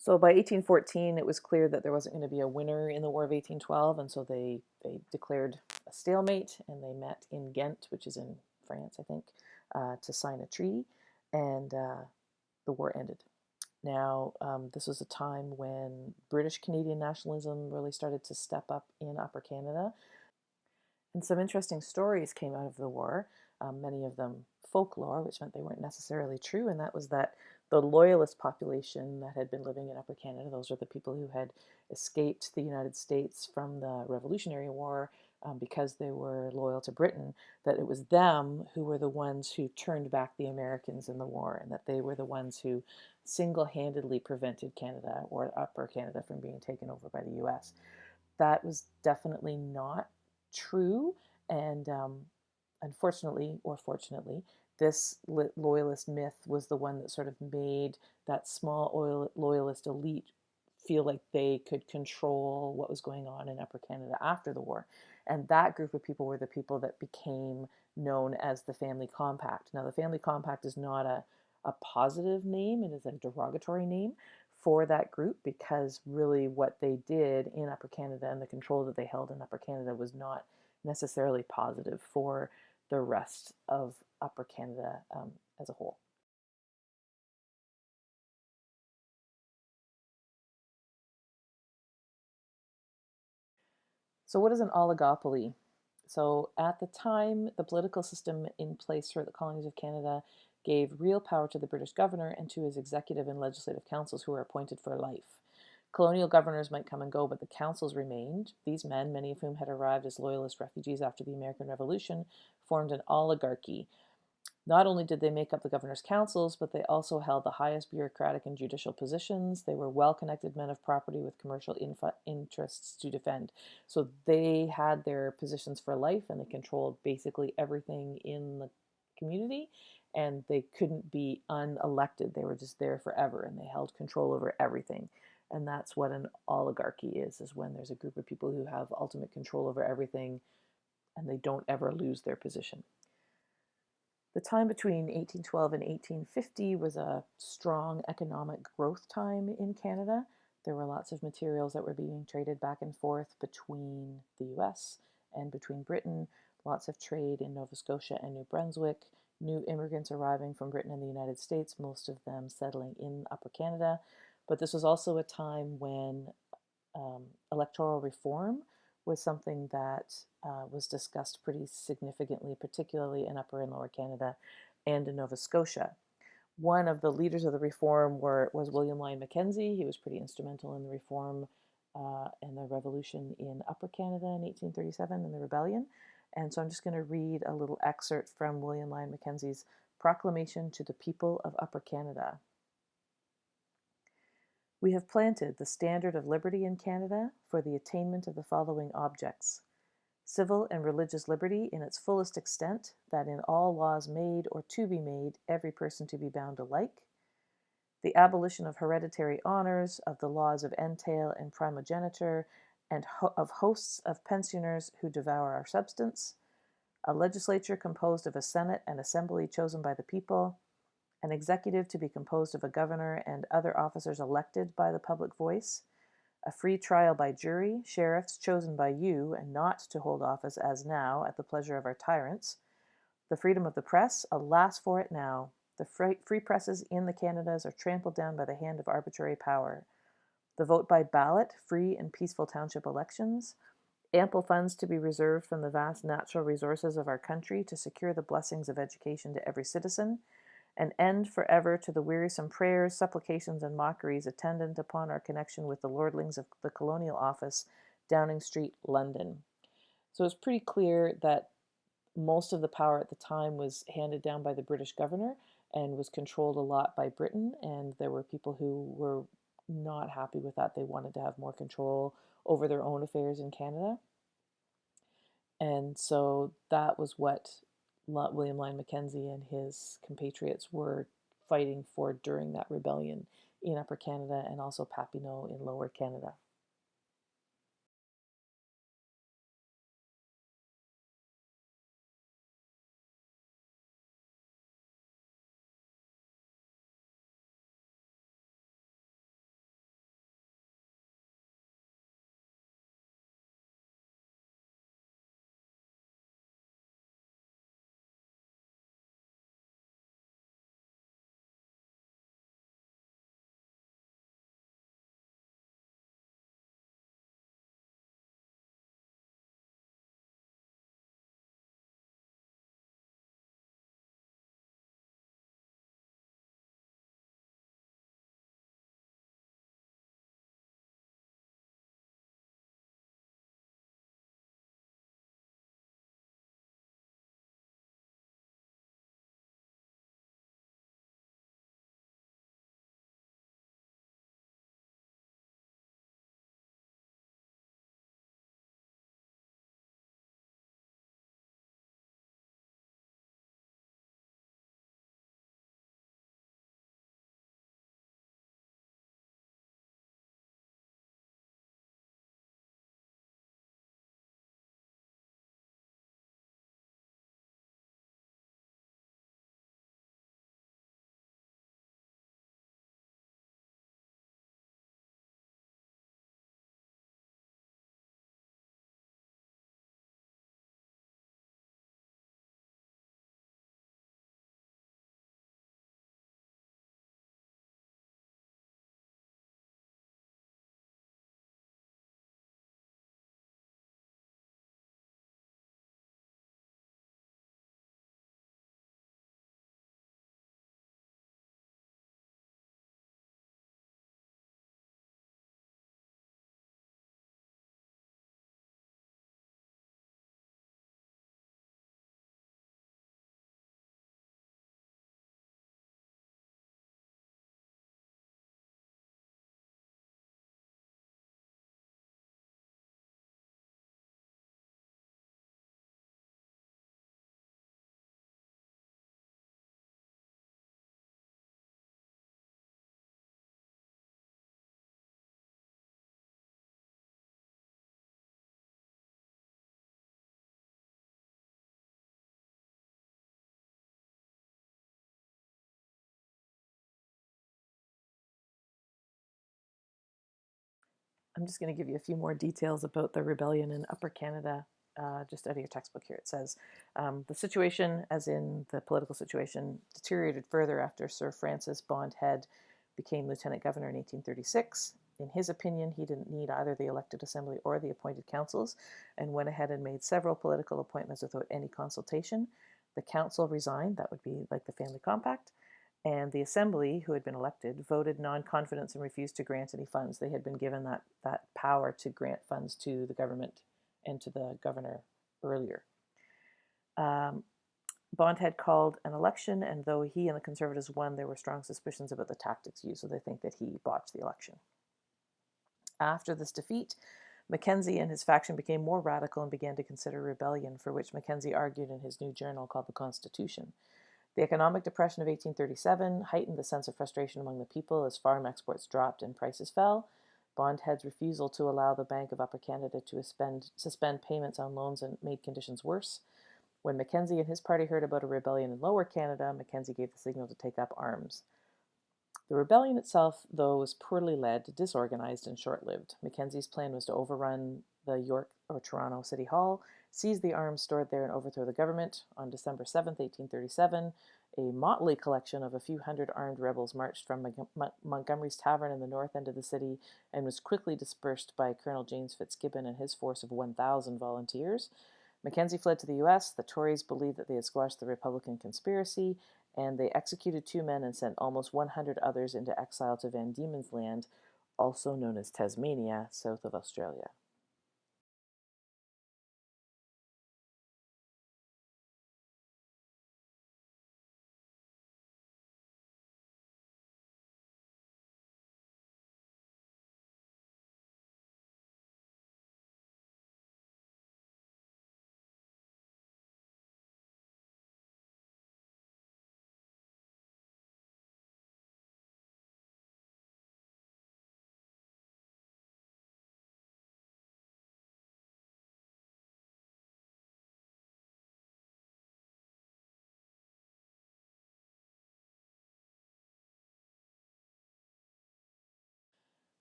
So by 1814, it was clear that there wasn't going to be a winner in the War of 1812, and so they declared a stalemate, and they met in Ghent, which is in France, I think, to sign a treaty, and the war ended. Now, this was a time when British Canadian nationalism really started to step up in Upper Canada, and some interesting stories came out of the war, many of them folklore, which meant they weren't necessarily true, and that was that the Loyalist population that had been living in Upper Canada, those were the people who had escaped the United States from the Revolutionary War because they were loyal to Britain, that it was them who were the ones who turned back the Americans in the war, and that they were the ones who single-handedly prevented Canada, or Upper Canada, from being taken over by the US. That was definitely not true. And unfortunately, or fortunately, this loyalist myth was the one that sort of made that small loyalist elite feel like they could control what was going on in Upper Canada after the war. And that group of people were the people that became known as the Family Compact. Now, the Family Compact is not a positive name, it is a derogatory name for that group, because really what they did in Upper Canada and the control that they held in Upper Canada was not necessarily positive for the rest of Upper Canada as a whole. So, what is an oligopoly? So, at the time, the political system in place for the colonies of Canada gave real power to the British governor and to his executive and legislative councils, who were appointed for life. Colonial governors might come and go, but the councils remained. These men, many of whom had arrived as loyalist refugees after the American Revolution, formed an oligarchy. Not only did they make up the governor's councils, but they also held the highest bureaucratic and judicial positions. They were well-connected men of property with commercial interests to defend. So they had their positions for life, and they controlled basically everything in the community, and they couldn't be unelected. They were just there forever, and they held control over everything. And that's what an oligarchy is when there's a group of people who have ultimate control over everything, and they don't ever lose their position. The time between 1812 and 1850 was a strong economic growth time in Canada. There were lots of materials that were being traded back and forth between the US and between Britain, lots of trade in Nova Scotia and New Brunswick, new immigrants arriving from Britain and the United States, most of them settling in Upper Canada. But this was also a time when electoral reform was something that was discussed pretty significantly, particularly in Upper and Lower Canada and in Nova Scotia. One of the leaders of the reform was William Lyon Mackenzie. He was pretty instrumental in the reform and the revolution in Upper Canada in 1837 and the rebellion. And so I'm just going to read a little excerpt from William Lyon Mackenzie's Proclamation to the People of Upper Canada. We have planted the standard of liberty in Canada for the attainment of the following objects: civil and religious liberty in its fullest extent, that in all laws made or to be made, every person to be bound alike; the abolition of hereditary honors, of the laws of entail and primogeniture, and of hosts of pensioners who devour our substance; a legislature composed of a senate and assembly chosen by the people; an executive to be composed of a governor and other officers elected by the public voice; a free trial by jury, sheriffs chosen by you, and not to hold office as now at the pleasure of our tyrants; the freedom of the press, alas for it now! The free presses in the Canadas are trampled down by the hand of arbitrary power; the vote by ballot, free and peaceful township elections; ample funds to be reserved from the vast natural resources of our country to secure the blessings of education to every citizen; an end forever to the wearisome prayers, supplications, and mockeries attendant upon our connection with the lordlings of the Colonial Office, Downing Street, London. So it's pretty clear that most of the power at the time was handed down by the British governor and was controlled a lot by Britain, and there were people who were not happy with that. They wanted to have more control over their own affairs in Canada. And so that was what William Lyon Mackenzie and his compatriots were fighting for during that rebellion in Upper Canada, and also Papineau in Lower Canada. I'm just going to give you a few more details about the rebellion in Upper Canada, just out of your textbook here. It says, the situation, as in the political situation, deteriorated further after Sir Francis Bond Head became Lieutenant Governor in 1836. In his opinion, he didn't need either the elected assembly or the appointed councils, and went ahead and made several political appointments without any consultation. The council resigned, that would be like the family compact, and the assembly, who had been elected, voted non-confidence and refused to grant any funds. They had been given that power to grant funds to the government and to the governor earlier. Bond had called an election, and though he and the Conservatives won, there were strong suspicions about the tactics used, so they think that he botched the election. After this defeat, Mackenzie and his faction became more radical and began to consider rebellion, for which Mackenzie argued in his new journal called The Constitution. The economic depression of 1837 heightened the sense of frustration among the people as farm exports dropped and prices fell. Bondhead's refusal to allow the Bank of Upper Canada to suspend payments on loans and made conditions worse. When Mackenzie and his party heard about a rebellion in Lower Canada, Mackenzie gave the signal to take up arms. The rebellion itself, though, was poorly led, disorganized, and short-lived. Mackenzie's plan was to overrun the York or Toronto City Hall, seize the arms stored there, and overthrow the government. On December 7, 1837, a motley collection of a few hundred armed rebels marched from Montgomery's Tavern in the north end of the city and was quickly dispersed by Colonel James Fitzgibbon and his force of 1,000 volunteers. Mackenzie fled to the U.S. The Tories believed that they had squashed the Republican conspiracy, and they executed 2 men and sent almost 100 others into exile to Van Diemen's Land, also known as Tasmania, south of Australia.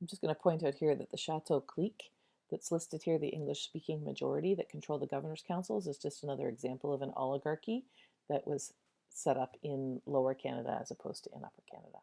I'm just going to point out here that the Chateau clique that's listed here, the English-speaking majority that control the governor's councils, is just another example of an oligarchy that was set up in Lower Canada as opposed to in Upper Canada.